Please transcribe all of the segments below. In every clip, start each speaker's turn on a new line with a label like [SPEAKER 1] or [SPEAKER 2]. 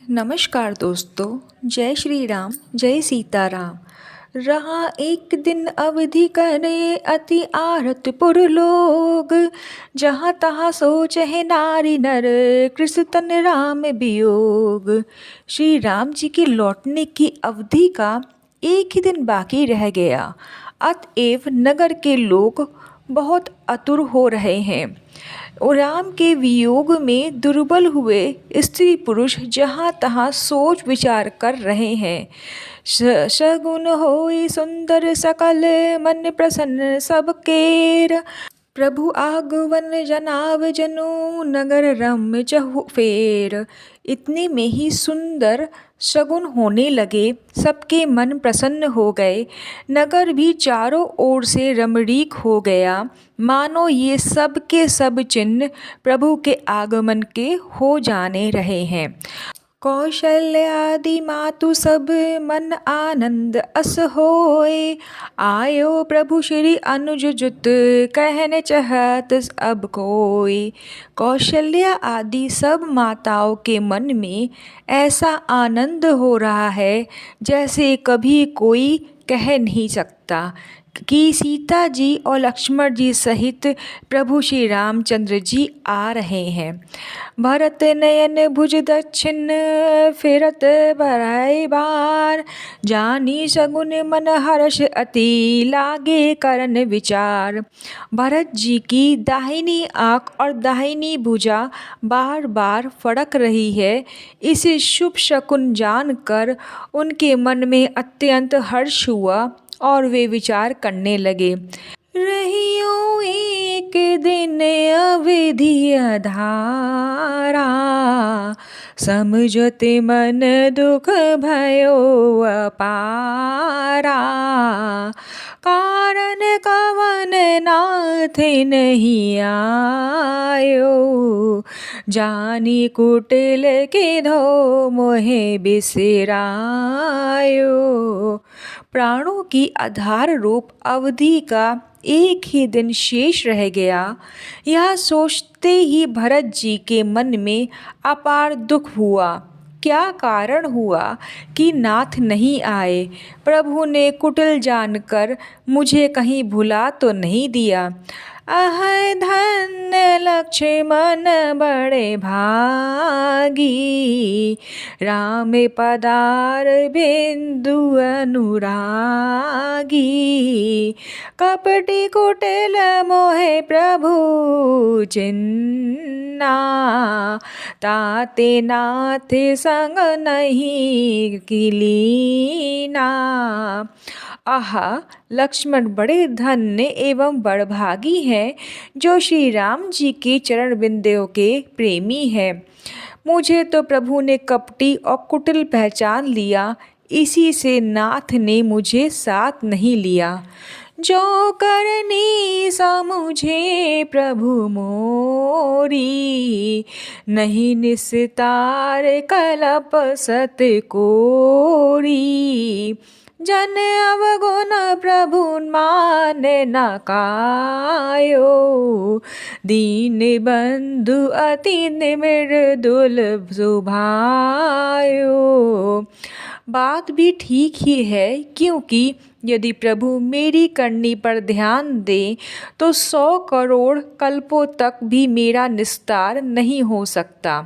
[SPEAKER 1] नमस्कार दोस्तों। जय श्री राम, जय सीताराम। रहा एक दिन अवधि करे अति आरत पुर लोग, जहाँ तहाँ सोचहि नारी नर कृष तन राम वियोग। श्री राम जी के लौटने की अवधि का एक ही दिन बाकी रह गया, अतएव नगर के लोग बहुत आतुर हो रहे हैं। और राम के वियोग में दुर्बल हुए स्त्री पुरुष जहाँ तहाँ सोच विचार कर रहे हैं। सगुन होई सुंदर सकल मन प्रसन्न सब केर, प्रभु आगवन जनाव जनु नगर रम चहु फेर। इतने में ही सुंदर शगुन होने लगे, सबके मन प्रसन्न हो गए, नगर भी चारों ओर से रमणीक हो गया, मानो ये सब के सब चिन्ह प्रभु के आगमन के हो जाने रहे हैं। कौशल्य आदि मातु सब मन आनंद अस होए, आयो प्रभु श्री अनुज जुत कहने चहत अब कोई। कौशल्या आदि सब माताओं के मन में ऐसा आनंद हो रहा है जैसे कभी कोई कह नहीं सकता कि सीता जी और लक्ष्मण जी सहित प्रभु श्री रामचंद्र जी आ रहे हैं। भरत नयन भुज दक्षिण फिरत बराई बार, जानी शगुन मन हर्ष अति लागे करन विचार। भरत जी की दाहिनी आँख और दाहिनी भुजा बार बार फड़क रही है। इसे शुभ शकुन जानकर उनके मन में अत्यंत हर्ष हुआ और वे विचार करने लगे। रहियो एक दिन अवधि अधारा, समझते मन दुख भयो अपारा। कारण कवन नाथ नहीं आयो, जानी कुटिल के धो मोहे बिसरायो। प्राणों की आधार रूप अवधि का एक ही दिन शेष रह गया। यह सोचते ही भरत जी के मन में अपार दुख हुआ। क्या कारण हुआ कि नाथ नहीं आए? प्रभु ने कुटिल जानकर मुझे कहीं भुला तो नहीं दिया। अह धन्य लक्ष्मण बड़े भागी, राम पदार बिंदु अनुरागी। कपटी कुटिल मोहे प्रभु चिन्ना, ताते नाथ संग नहीं किलीना। आहा, लक्ष्मण बड़े धन्य एवं बड़भागी हैं जो श्री राम जी के चरण बिंदों के प्रेमी हैं। मुझे तो प्रभु ने कपटी और कुटिल पहचान लिया, इसी से नाथ ने मुझे साथ नहीं लिया। जो करनी समुझे प्रभु मोरी, नहीं निस्तार कलप सत कोरी। जन अवगुण प्रभु मान न कायो, दीन बंधु अति मृदुल सुभायो। बात भी ठीक ही है, क्योंकि यदि प्रभु मेरी करनी पर ध्यान दें तो 100 करोड़ कल्पों तक भी मेरा निस्तार नहीं हो सकता।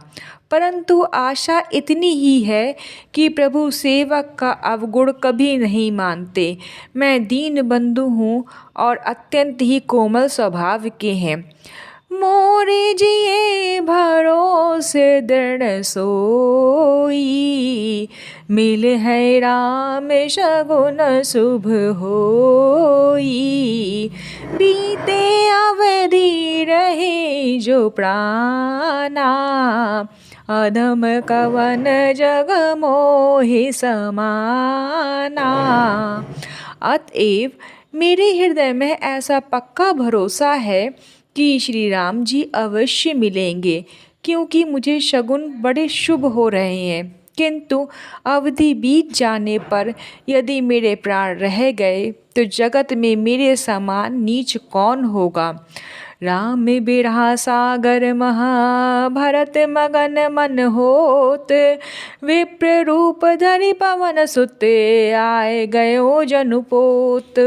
[SPEAKER 1] परंतु आशा इतनी ही है कि प्रभु सेवक का अवगुण कभी नहीं मानते। मैं दीन बंधु हूँ और अत्यंत ही कोमल स्वभाव के हैं। मोरे जिए भरोसे दृढ़ सोई, मिल है राम शगुन शुभ होई। बीते अवधि रहे जो प्राणा, अधम कवन जग मोहि समाना। अतएव मेरे हृदय में ऐसा पक्का भरोसा है कि श्री राम जी अवश्य मिलेंगे, क्योंकि मुझे शगुन बड़े शुभ हो रहे हैं। किंतु अवधि बीत जाने पर यदि मेरे प्राण रह गए तो जगत में मेरे समान नीच कौन होगा। राम बिरहा सागर महा, भरत मगन मन होत। विप्र रूप धरि पवन सुत, आए गयो जनुपोत।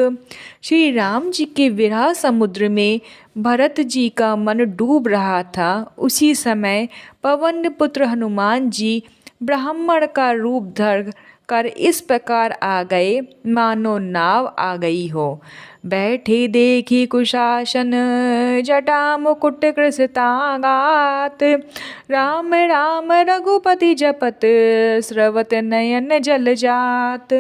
[SPEAKER 1] श्री राम जी के विरह समुद्र में भरत जी का मन डूब रहा था। उसी समय पवन पुत्र हनुमान जी ब्राह्मण का रूप धर कर इस प्रकार आ गए मानो नाव आ गई हो। बैठे देखी कुशासन, जटा मुकुट कृसतांगात। राम राम रघुपति जपत, स्रवत नयन जल जात।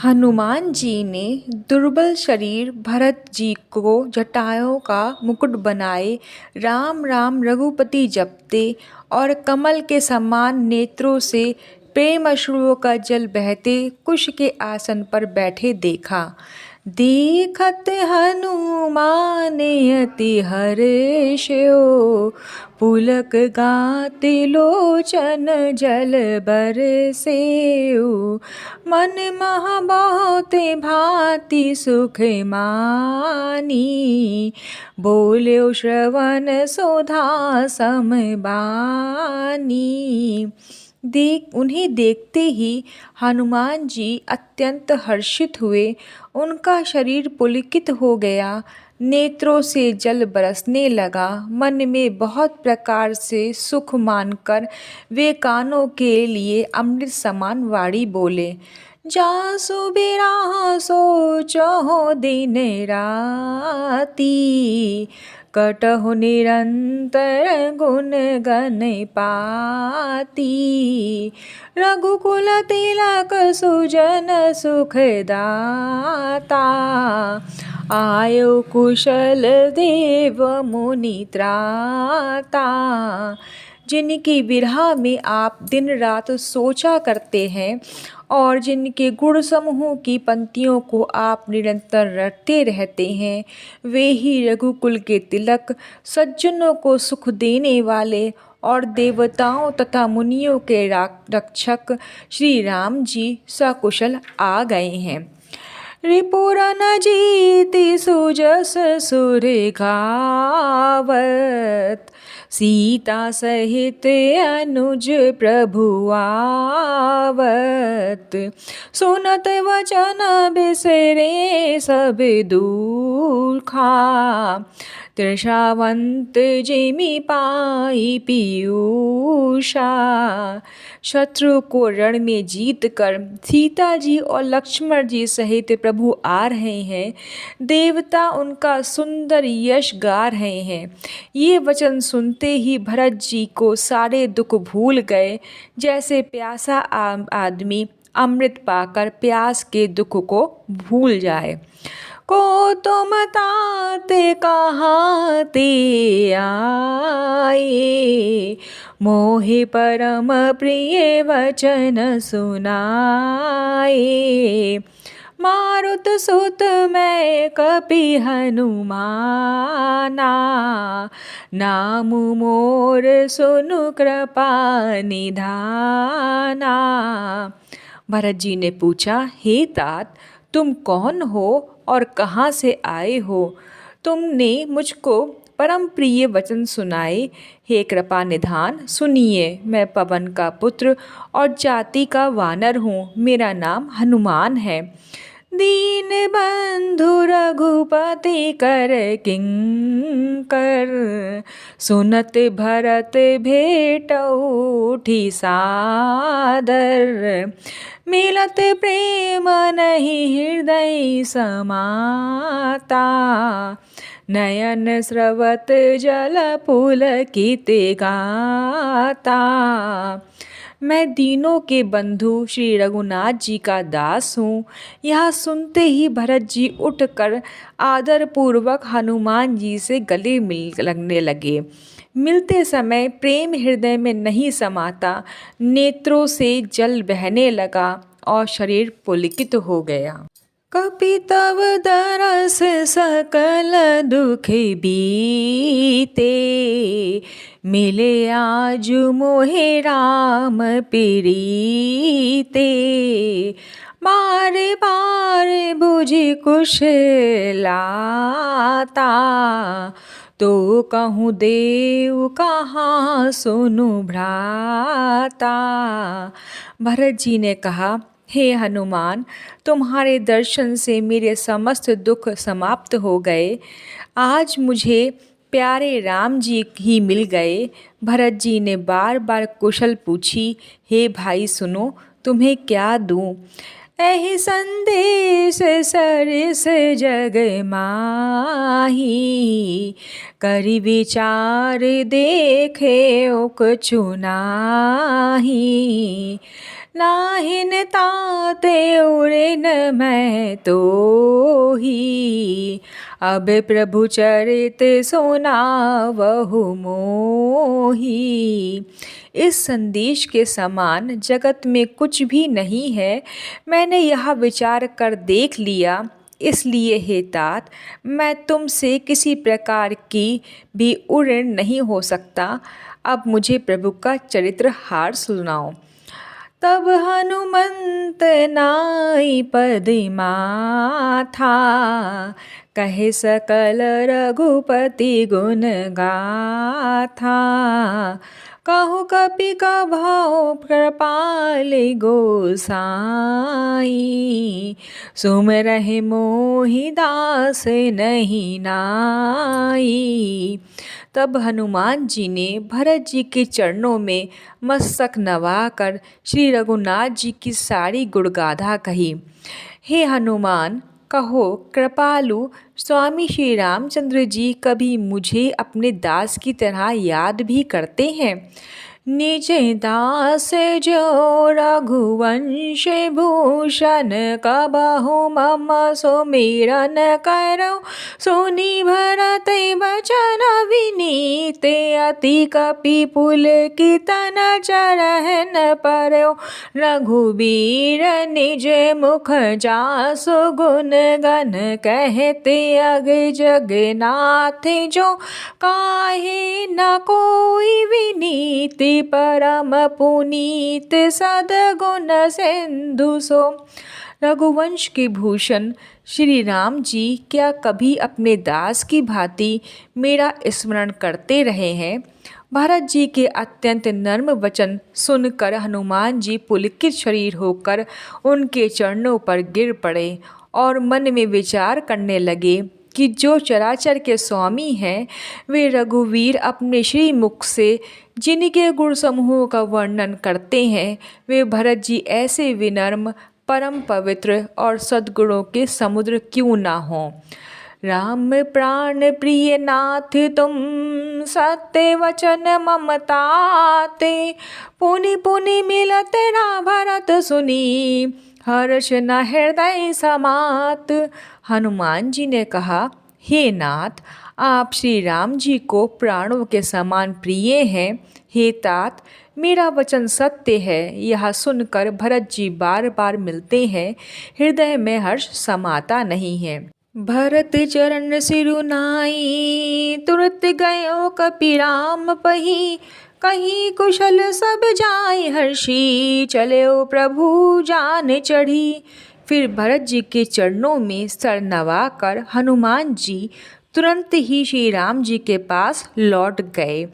[SPEAKER 1] हनुमान जी ने दुर्बल शरीर भरत जी को जटाओं का मुकुट बनाए राम राम रघुपति जपते और कमल के समान नेत्रों से प्रेम अश्रुओं का जल बहते कुश के आसन पर बैठे देखा। देखत हनुमान अति हर्षो, पुलक गाते लोचन जल बरसेउ। मन महा बहुत भांति सुख मानी, बोल्यो श्रवण सुधा सम बानी। उन्हें देखते ही हनुमान जी अत्यंत हर्षित हुए। उनका शरीर पुलकित हो गया, नेत्रों से जल बरसने लगा। मन में बहुत प्रकार से सुख मानकर वे कानों के लिए अमृत समान वाणी बोले। जासु बिरहा सोचहु दिन राती, कटहु निरंतर गुण गन पाती। रघुकुल तिलक सुजन सुखदाता, आयो कुशल देव मुनि त्राता। जिनकी विरह में आप दिन रात सोचा करते हैं और जिनके गुण समूह की पंक्तियों को आप निरंतर रटते रहते हैं, वे ही रघुकुल के तिलक, सज्जनों को सुख देने वाले और देवताओं तथा मुनियों के रक्षक श्री राम जी सकुशल आ गए हैं। रिपुर न जीति सुजस सुर गावत, सीता सहित अनुज प्रभु आवत। सुनत वचन बिसरे सब दुखा, तृषावंत जिमि पाई पीयूषा। शत्रु को रण में जीत कर सीता जी और लक्ष्मण जी सहित प्रभु आ रहे हैं। देवता उनका सुंदर यश गा रहे हैं। ये वचन सुनते ही भरत जी को सारे दुख भूल गए, जैसे प्यासा आदमी अमृत पाकर प्यास के दुख को भूल जाए। को तुम ताते कहाँ ते आए, मोहि परम प्रिय वचन सुनाए। मारुत सुत मैं कपि हनुमाना, नाम मोर सुनु कृपा निधाना। भरत जी ने पूछा, हे तात, तुम कौन हो और कहाँ से आए हो? तुमने मुझको परम प्रिय वचन सुनाए। हे कृपा निधान, सुनिए। मैं पवन का पुत्र और जाति का वानर हूँ। मेरा नाम हनुमान है। दीन बंधु रघुपति कर किंकर, सुनत भरत भेटउठी सादर। मिलत प्रेम नहीं हृदय समाता, नयन स्रवत जल पुलकित गाता। मैं दीनों के बंधु श्री रघुनाथ जी का दास हूँ। यह सुनते ही भरत जी उठकर आदरपूर्वक हनुमान जी से गले लगने लगे। मिलते समय प्रेम हृदय में नहीं समाता, नेत्रों से जल बहने लगा और शरीर पुलकित हो गया। कपि तव दरस सकल दुख बीते, मिले आज मोहे राम प्रीते। बारे बारे बुझि कुशलाता, तो कहूँ देव कहाँ सुनु भ्राता। भरत जी ने कहा, हे हनुमान, तुम्हारे दर्शन से मेरे समस्त दुख समाप्त हो गए। आज मुझे प्यारे राम जी ही मिल गए। भरत जी ने बार बार कुशल पूछी, हे भाई सुनो, तुम्हें क्या दूँ? एहि संदेश सरिस जग माही, करि विचार देखे कछु नाहि। नाहिन ताते उड़िन मैं तोही, अब प्रभु चरित सुनावहु मोही। इस संदेश के समान जगत में कुछ भी नहीं है। मैंने यह विचार कर देख लिया, इसलिए हे तात, मैं तुमसे किसी प्रकार की भी उड़न नहीं हो सकता। अब मुझे प्रभु का चरित्र हार सुनाओ। तब हनुमंत नाई पद माथा, कहे सकल रघुपति गुण गाथा। कहु कपि कभाओ कृपाल गोसाई, सुमिरहि मोहि दास नहीं नाई। तब हनुमान जी ने भरत जी के चरणों में मस्तक नवाकर श्री रघुनाथ जी की सारी गुणगाथा कही। हे हनुमान, कहो, कृपालु स्वामी श्री रामचंद्र जी कभी मुझे अपने दास की तरह याद भी करते हैं? निज दास जो रघुवंश भूषण, कबहु मम सुमिरन करो। सुनि भरत बचन विनीत, अति कपि पुलकितन चरहन परयो। रघुबीर निज मुख जासु गुण गन, कहते अग जगन्नाथ जो काहे न कोई विनीत। परम पुनीत सद्गुण सिंधु सो। रघुवंश के भूषण श्री राम जी क्या कभी अपने दास की भांति मेरा स्मरण करते रहे हैं? भरत जी के अत्यंत नर्म वचन सुनकर हनुमान जी पुलकित शरीर होकर उनके चरणों पर गिर पड़े और मन में विचार करने लगे कि जो चराचर के स्वामी हैं, वे रघुवीर अपने श्री मुख से जिनके गुण समूहों का वर्णन करते हैं, वे भरत जी ऐसे विनम्र, परम पवित्र और सद्गुणों के समुद्र क्यों ना हों। राम प्राण प्रिय नाथ तुम, सत्य वचन ममताते। पुनि पुनि मिलत ना भरत सुनी, हर्ष न हृदय समात। हनुमान जी ने कहा, हे नाथ, आप श्री राम जी को प्राणों के समान प्रिय हैं। हे तात, मेरा वचन सत्य है। यह सुनकर भरत जी बार बार मिलते हैं, हृदय में हर्ष समाता नहीं है। भरत चरण सिरुनाई, तुरत गयो कपिराम पही। कहीं कुशल सब जाय हर्षी, चलो प्रभु जान चढ़ी। फिर भरत जी के चरणों में सर नवाकर हनुमान जी तुरंत ही श्री राम जी के पास लौट गए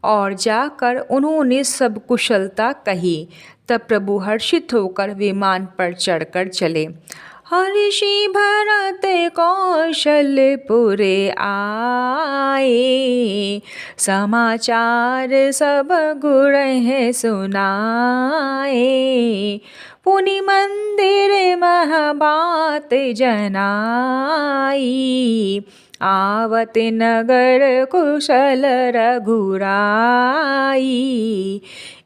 [SPEAKER 1] और जाकर उन्होंने सब कुशलता कही। तब प्रभु हर्षित होकर विमान पर चढ़कर चले। हर्षि भरत कौशलपुरे आए, समाचार सब गुरहि सुनाए। पुनि मंदिर मह बात जनाई, आवत नगर कुशल रघुराई।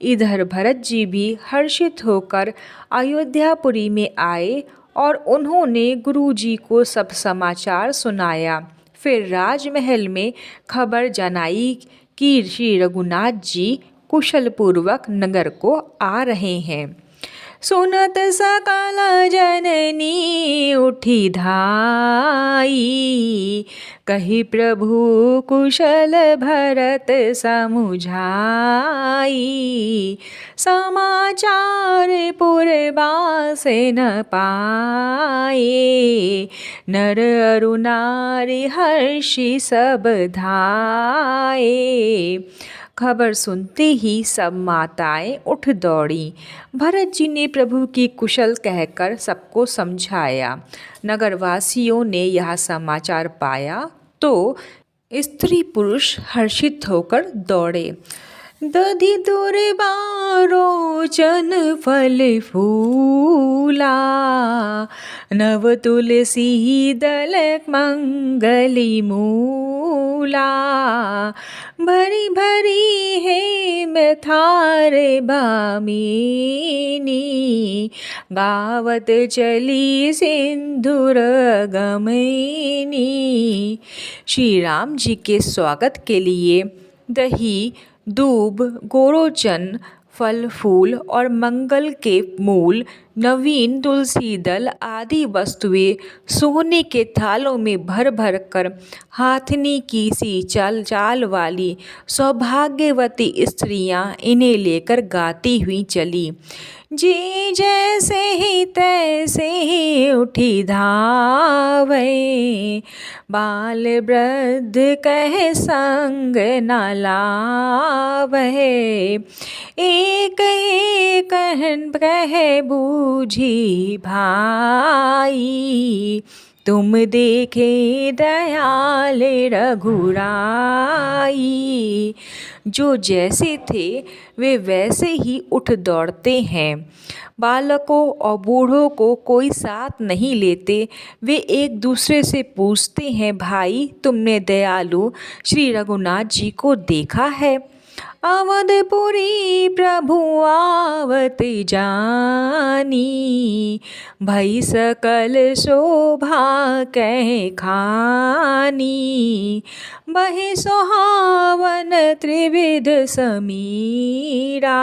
[SPEAKER 1] इधर भरत जी भी हर्षित होकर अयोध्यापुरी में आए और उन्होंने गुरु जी को सब समाचार सुनाया। फिर राजमहल में खबर जनाई कि श्री रघुनाथ जी कुशलपूर्वक नगर को आ रहे हैं। सुनत सकल जननी उठी धाई। कही प्रभु कुशल भरत समुझाई। समाचार पुरबासे न पाए। नर अरु नारी हर्षि सब धाये। खबर सुनते ही सब माताएं उठ दौड़ी। भरत जी ने प्रभु की कुशल कहकर सबको समझाया। नगरवासियों ने यह समाचार पाया तो स्त्री पुरुष हर्षित होकर दौड़े। दधि दुर्बारोचन फल फूला। नव तुलसी दल मंगली मूला। भरी भरी हेम थारे बामिनी। गावत चली सिंधुर गमनी। श्री राम जी के स्वागत के लिए दही, दूब, गोरोचन, फल फूल और मंगल के मूल, नवीन तुलसी दल आदि वस्तुएं सोने के थालों में भर भर कर हाथनी की सी चाल वाली सौभाग्यवती स्त्रियां इन्हें लेकर गाती हुई चली। जे जैसे ही तैसे ही उठी धावे। बाल वृद्ध कह संग न लावे। एक एक कह बूझी भाई। तुम देखे दयाल रघुराई। जो जैसे थे वे वैसे ही उठ दौड़ते हैं। बालकों और बूढ़ों को कोई साथ नहीं लेते। वे एक दूसरे से पूछते हैं, भाई तुमने दयालु श्री रघुनाथ जी को देखा है? अवधपुरी प्रभु आवत जानी। भई सकल शोभा कह खानी। बहे सुहावन त्रिविध समीरा।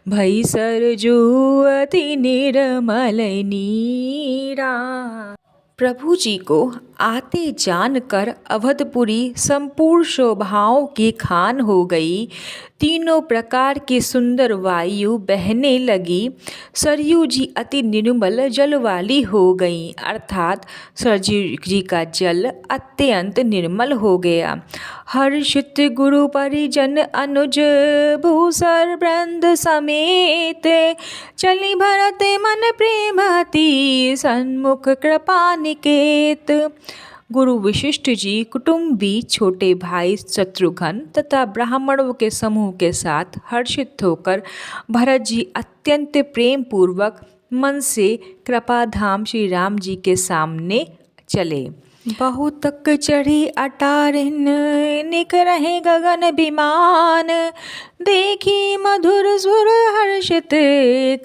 [SPEAKER 1] भई सरजू अति निर्मल नीरा। प्रभु जी को आते जानकर अवधपुरी संपूर्ण शोभाओं की खान हो गई। तीनों प्रकार की सुंदर वायु बहने लगी। सरयू जी अति निर्मल जल वाली हो गई, अर्थात सरयू जी का जल अत्यंत निर्मल हो गया। हर्षित गुरु परिजन अनुज भूसर वृंद समेत। चली भरत मन प्रेमति सन्मुख कृपा निकेत। गुरु वशिष्ठ जी कुटुंबी छोटे भाई शत्रुघ्न तथा ब्राह्मणों के समूह के साथ हर्षित होकर भरत जी अत्यंत प्रेम पूर्वक मन से कृपाधाम श्री राम जी के सामने चले। बहुत तक चढ़ी अटारिन निक रहे गगन विमान। देखी मधुर सुर हर्षित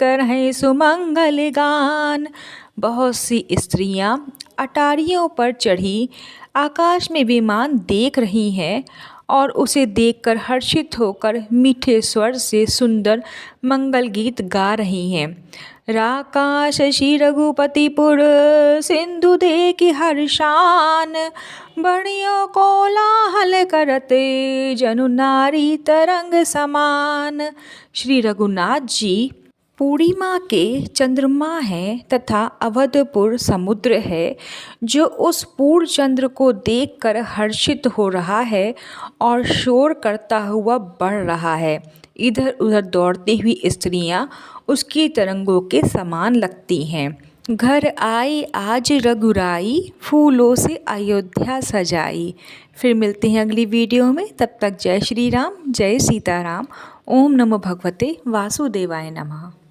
[SPEAKER 1] करहे सुमंगल गान। बहुत सी स्त्रियां अटारियों पर चढ़ी आकाश में विमान देख रही हैं और उसे देखकर हर्षित होकर मीठे स्वर से सुंदर मंगल गीत गा रही हैं। राकाश श्री रघुपतिपुर सिंधु देखि हर्षान। बढ़ियो कोलाहल करते जनु नारी तरंग समान। श्री रघुनाथ जी पूर्णिमा के चंद्रमा हैं तथा अवधपुर समुद्र है, जो उस पूर्ण चंद्र को देखकर हर्षित हो रहा है और शोर करता हुआ बढ़ रहा है। इधर उधर दौड़ती हुई स्त्रियां उसकी तरंगों के समान लगती हैं। घर आई आज रघुराई, फूलों से अयोध्या सजाई। फिर मिलते हैं अगली वीडियो में, तब तक जय श्री राम, जय सीताराम। ओम नमो भगवते वासुदेवाय नमः।